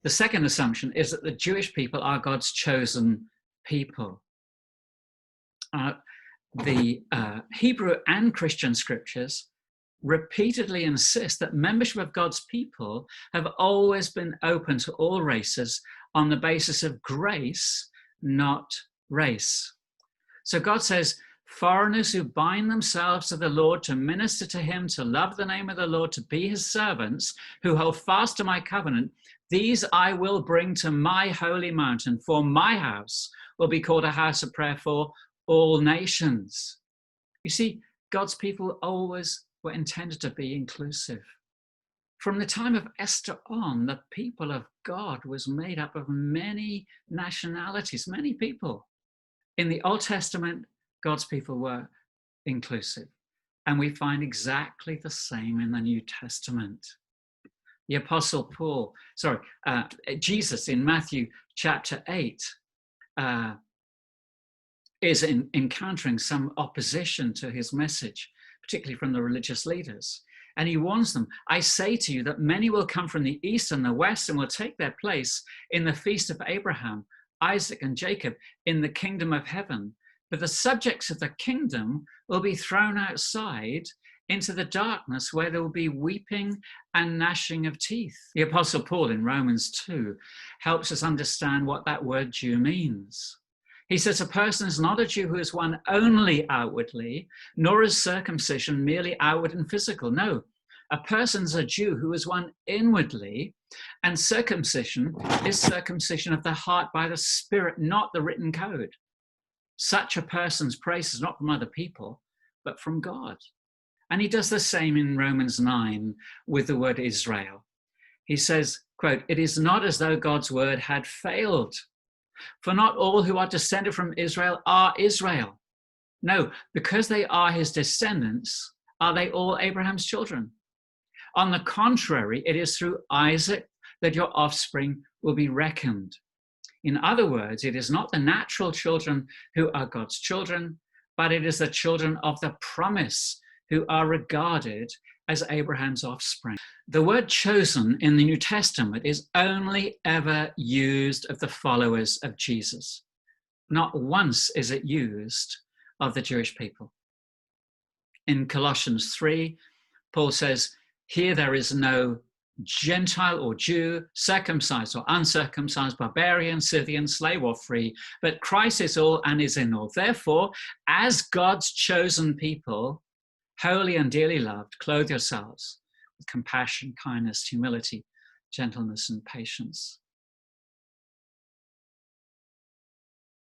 The second assumption is that the Jewish people are God's chosen people. The Hebrew and Christian scriptures repeatedly insist that membership of God's people have always been open to all races on the basis of grace, not race. So God says, foreigners who bind themselves to the Lord to minister to him, to love the name of the Lord, to be his servants, who hold fast to my covenant, these I will bring to my holy mountain, for my house will be called a house of prayer for all nations. You see, God's people always were intended to be inclusive. From the time of Esther on, the people of God was made up of many nationalities, many people. In the Old Testament, God's people were inclusive. And we find exactly the same in the New Testament. The Apostle Jesus in Matthew chapter 8 is encountering some opposition to his message, particularly from the religious leaders. And he warns them, I say to you that many will come from the east and the west and will take their place in the feast of Abraham, Isaac, and Jacob in the kingdom of heaven. But the subjects of the kingdom will be thrown outside into the darkness where there will be weeping and gnashing of teeth. The Apostle Paul in Romans 2 helps us understand what that word Jew means. He says a person is not a Jew who is one only outwardly, nor is circumcision merely outward and physical. No, a person is a Jew who is one inwardly, and circumcision is circumcision of the heart by the Spirit, not the written code. Such a person's praise is not from other people, but from God. And he does the same in Romans 9 with the word Israel. He says, quote, it is not as though God's word had failed. For not all who are descended from Israel are Israel. No, because they are his descendants, are they all Abraham's children? On the contrary, it is through Isaac that your offspring will be reckoned. In other words, it is not the natural children who are God's children, but it is the children of the promise who are regarded as Abraham's offspring. The word chosen in the New Testament is only ever used of the followers of Jesus. Not once is it used of the Jewish people. In Colossians 3, Paul says, here there is no Gentile or Jew, circumcised or uncircumcised, barbarian, Scythian, slave or free, but Christ is all and is in all. Therefore, as God's chosen people, holy and dearly loved, clothe yourselves with compassion, kindness, humility, gentleness, and patience.